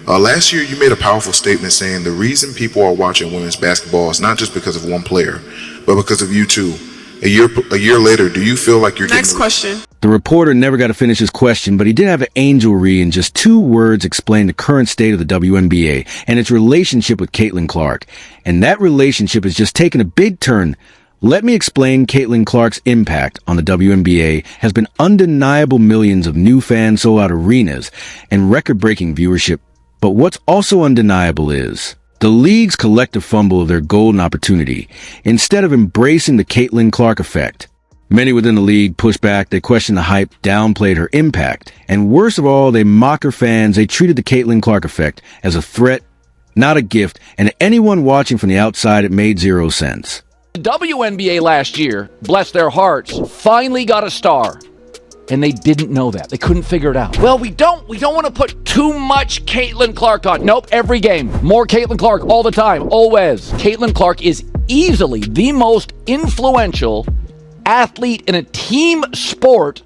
Last year, you made a powerful statement saying the reason people are watching women's basketball is not just because of one player, but because of you too. A year later, do you feel like you're Next question. The reporter never got to finish his question, but he did have an angelry in just 2 words explain the current state of the WNBA and its relationship with Caitlin Clark. And that relationship has just taken a big turn. Let me explain. Caitlin Clark's impact on the WNBA has been undeniable. Millions of new fans sold out arenas and record-breaking viewership. But what's also undeniable is the league's collective fumble of their golden opportunity instead of embracing the Caitlin Clark effect. Many within the league pushed back, they questioned the hype, downplayed her impact, and worst of all, they mocked her fans. They treated the Caitlin Clark effect as a threat, not a gift, and to anyone watching from the outside, it made 0 sense. The WNBA last year, bless their hearts, finally got a star. And they didn't know that. They couldn't figure it out. Well, we don't want to put too much Caitlin Clark on. Nope, every game. More Caitlin Clark all the time, always. Caitlin Clark is easily the most influential athlete in a team sport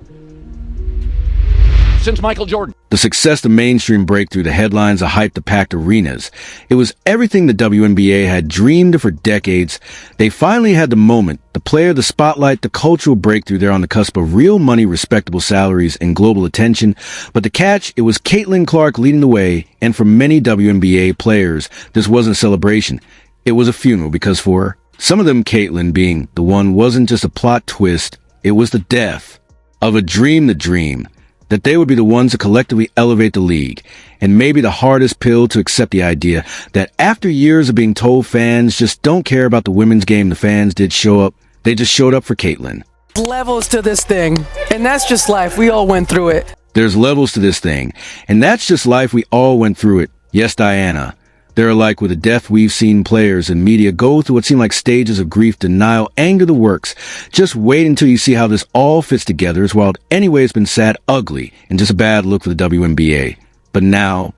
since Michael Jordan. The success, the mainstream breakthrough, the headlines, the hype, the packed arenas. It was everything the WNBA had dreamed of for decades. They finally had the moment, the player, the spotlight, the cultural breakthrough. They're on the cusp of real money, respectable salaries, and global attention. But the catch, it was Caitlin Clark leading the way. And for many WNBA players, this wasn't a celebration. It was a funeral, because for some of them, Caitlin being the one wasn't just a plot twist. It was the death of a dream, the dream that they would be the ones to collectively elevate the league. And maybe the hardest pill to accept, the idea that after years of being told fans just don't care about the women's game, the fans did show up. They just showed up for Caitlin. Levels to this thing, and that's just life. We all went through it. There's levels to this thing, and that's just life. We all went through it. Yes, Diana. They're like with a death, we've seen players and media go through what seem like stages of grief, denial, anger, the works. Just wait until you see how this all fits together. As wild anyway, it's been sad, ugly, and just a bad look for the WNBA. But now,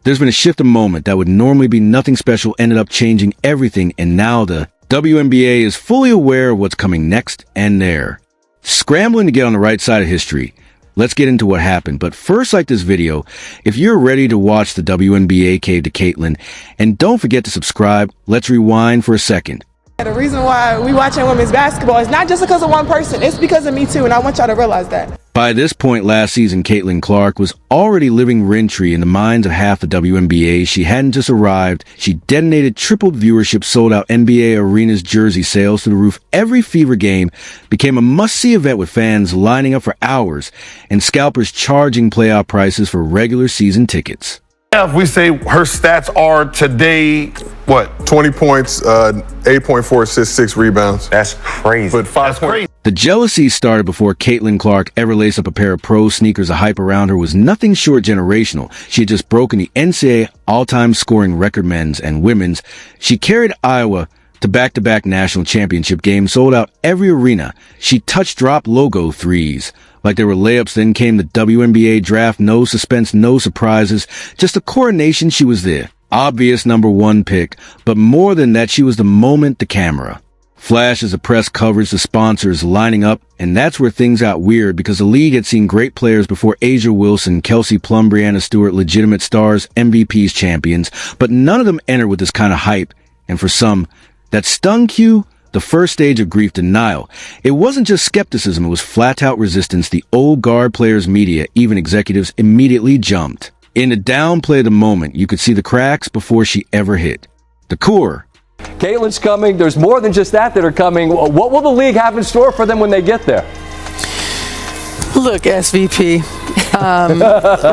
there's been a shift, a moment that would normally be nothing special ended up changing everything, and now the WNBA is fully aware of what's coming next, and they're scrambling to get on the right side of history. Let's get into what happened. But first, like this video, if you're ready to watch the WNBA cave to Caitlin, and don't forget to subscribe, let's rewind for a second. The reason why we watching women's basketball is not just because of one person, it's because of me too, and I want y'all to realize that. By this point last season, Caitlin Clark was already living rent-free in the minds of half the WNBA. She hadn't just arrived. She detonated, tripled viewership, sold out NBA arenas, jersey sales to the roof. Every Fever game became a must-see event with fans lining up for hours and scalpers charging playoff prices for regular season tickets. If we say her stats are today, what? 20 points, 8.4 assists, 6 rebounds. That's crazy. But 5 points. The jealousy started before Caitlin Clark ever laced up a pair of pro sneakers. The hype around her was nothing short generational. She had just broken the NCAA all-time scoring record, men's and women's. She carried Iowa to back-to-back national championship games, sold out every arena. She touched drop logo threes like they were layups. Then came the WNBA draft. No suspense, no surprises, just a coronation. She was the obvious #1 pick, but more than that, she was the moment, the camera. Flashes of press coverage, the sponsors lining up, and that's where things got weird, because the league had seen great players before: Asia Wilson, Kelsey Plum, Breanna Stewart, legitimate stars, MVPs, champions, but none of them entered with this kind of hype. And for some, that stung cue, the first stage of grief, denial. It wasn't just skepticism, it was flat-out resistance. The old guard players, media, even executives immediately jumped in to downplay the moment. You could see the cracks before she ever hit. The core. Caitlin's coming. There's more than just that are coming. What will the league have in store for them when they get there? Look, SVP,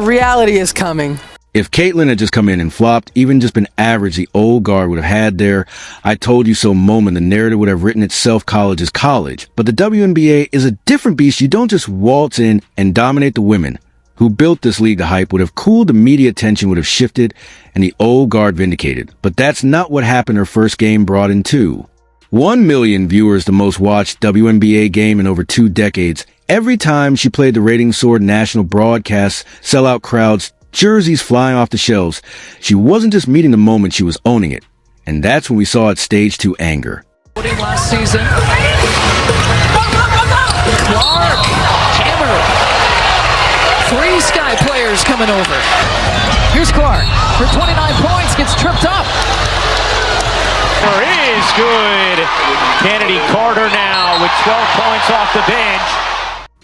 reality is coming. If Caitlin had just come in and flopped, even just been average, the old guard would have had their "I told you so" moment. The narrative would have written itself. College is college. But the WNBA is a different beast. You don't just waltz in and dominate. The women who built this league, the hype would have cooled, the media attention would have shifted, and the old guard vindicated. But that's not what happened. Her first game brought in 1 million viewers, the most watched WNBA game in over 2 decades. Every time she played, the ratings soared, national broadcasts, sellout crowds, jerseys flying off the shelves. She wasn't just meeting the moment, she was owning it. And that's when we saw at stage 2, anger. Last season. Clark, hammer. Three Sky players coming over. Here's Clark. For 29 points, gets tripped up. Is good. Kennedy Carter now with 12 points off the bench.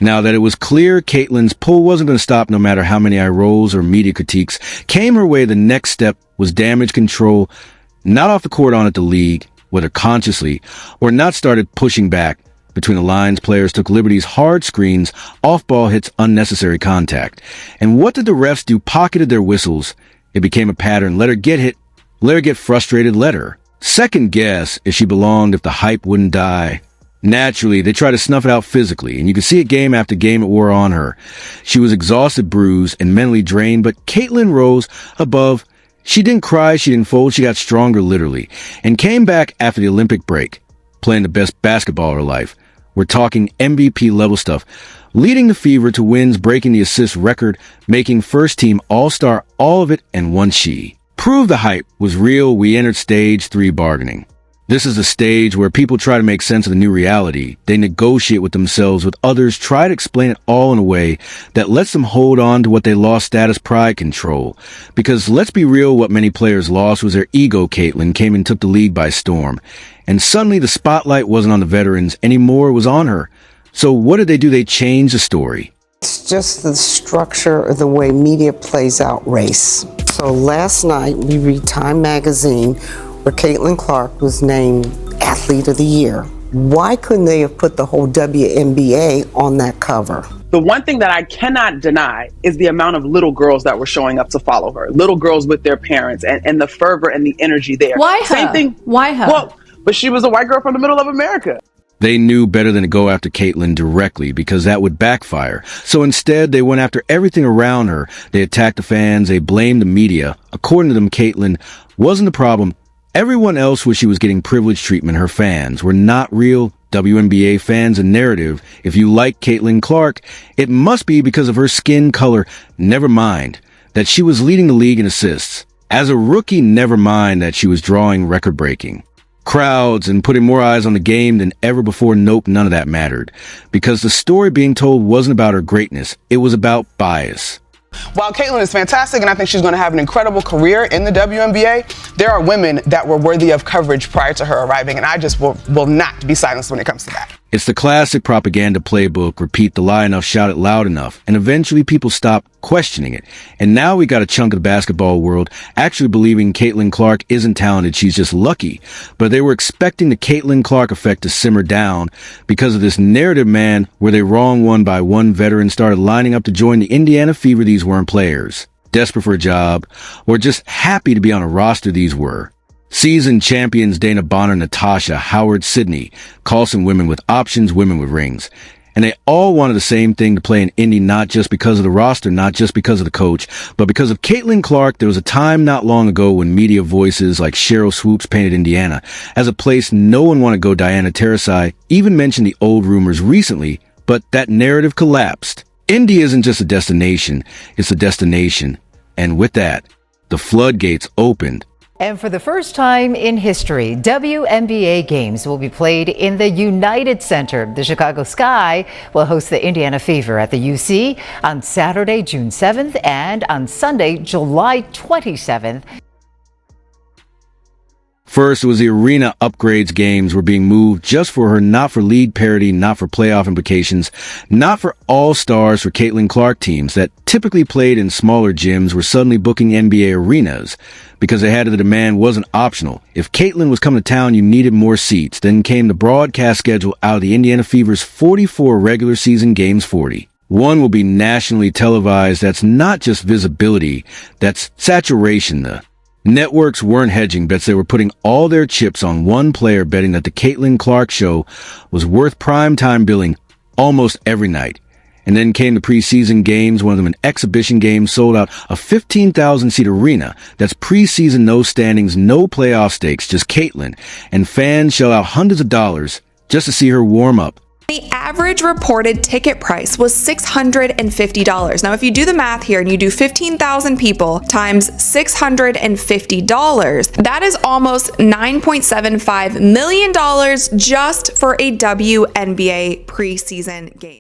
Now that it was clear Caitlin's pull wasn't going to stop no matter how many eye rolls or media critiques came her way, the next step was damage control, not off the court, on at the league, whether consciously or not. Started pushing back. Between the lines, players took liberties, hard screens, off-ball hits, unnecessary contact. And what did the refs do? Pocketed their whistles. It became a pattern. Let her get hit. Let her get frustrated. Let her second guess if she belonged, if the hype wouldn't die. Naturally, they tried to snuff it out physically, and you could see it game after game. It wore on her. She was exhausted, bruised, and mentally drained, but Caitlin rose above. She didn't cry, she didn't fold, she got stronger literally, and came back after the Olympic break, playing the best basketball of her life. We're talking MVP level stuff, leading the Fever to wins, breaking the assist record, making first team All-Star, all of it, and one she. Prove the hype was real. We entered stage 3 bargaining. This is a stage where people try to make sense of the new reality. They negotiate with themselves, with others, try to explain it all in a way that lets them hold on to what they lost: status, pride, control. Because let's be real, what many players lost was their ego. Caitlin came and took the league by storm. And suddenly the spotlight wasn't on the veterans anymore, it was on her. So what did they do? They changed the story. It's just the structure of the way media plays out race. So last night we read Time magazine where Caitlin Clark was named Athlete of the Year. Why couldn't they have put the whole WNBA on that cover? The one thing that I cannot deny is the amount of little girls that were showing up to follow her. Little girls with their parents and the fervor and the energy there. Why her? Same thing. Why her? Well, but she was a white girl from the middle of America. They knew better than to go after Caitlin directly because that would backfire. So instead, they went after everything around her. They attacked the fans. They blamed the media. According to them, Caitlin wasn't the problem. Everyone else was she was getting privileged treatment. Her fans were not real WNBA fans. A narrative. If you like Caitlin Clark, it must be because of her skin color. Never mind that she was leading the league in assists. As a rookie, never mind that she was drawing record-breaking crowds and putting more eyes on the game than ever before. Nope, none of that mattered. Because the story being told wasn't about her greatness. It was about bias. While Caitlin is fantastic and I think she's going to have an incredible career in the WNBA, there are women that were worthy of coverage prior to her arriving, and I just will not be silenced when it comes to that. It's the classic propaganda playbook. Repeat the lie enough, shout it loud enough, and eventually people stop questioning it. And now we got a chunk of the basketball world actually believing Caitlin Clark isn't talented, she's just lucky. But they were expecting the Caitlin Clark effect to simmer down because of this narrative, man, where they wrong one by one veteran started lining up to join the Indiana Fever. These weren't players desperate for a job or just happy to be on a roster. These were seasoned champions: Dana Bonner, Natasha, Howard, Sydney, Carlson, women with options, women with rings. And they all wanted the same thing, to play in Indy, not just because of the roster, not just because of the coach, but because of Caitlin Clark. There was a time not long ago when media voices like Cheryl Swoops painted Indiana as a place no one wanted to go. Diana Terasai even mentioned the old rumors recently, but that narrative collapsed. Indy isn't just a destination, it's a destination. And with that, the floodgates opened. And for the first time in history, WNBA games will be played in the United Center. The Chicago Sky will host the Indiana Fever at the UC on Saturday, June 7th, and on Sunday, July 27th. First, it was the arena upgrades. Games were being moved just for her, not for league parity, not for playoff implications, not for all-stars. For Caitlin Clark, teams that typically played in smaller gyms were suddenly booking NBA arenas because they had the demand wasn't optional. If Caitlin was coming to town, you needed more seats. Then came the broadcast schedule out of the Indiana Fever's 44 regular season games. 41 will be nationally televised. That's not just visibility, that's saturation. The networks weren't hedging bets. They were putting all their chips on one player, betting that the Caitlin Clark show was worth primetime billing almost every night. And then came the preseason games, one of them an exhibition game, sold out a 15,000-seat arena. That's preseason, no standings, no playoff stakes, just Caitlin. And fans shell out hundreds of dollars just to see her warm up. The average reported ticket price was $650. Now, if you do the math here and you do 15,000 people times $650, that is almost $9.75 million just for a WNBA preseason game.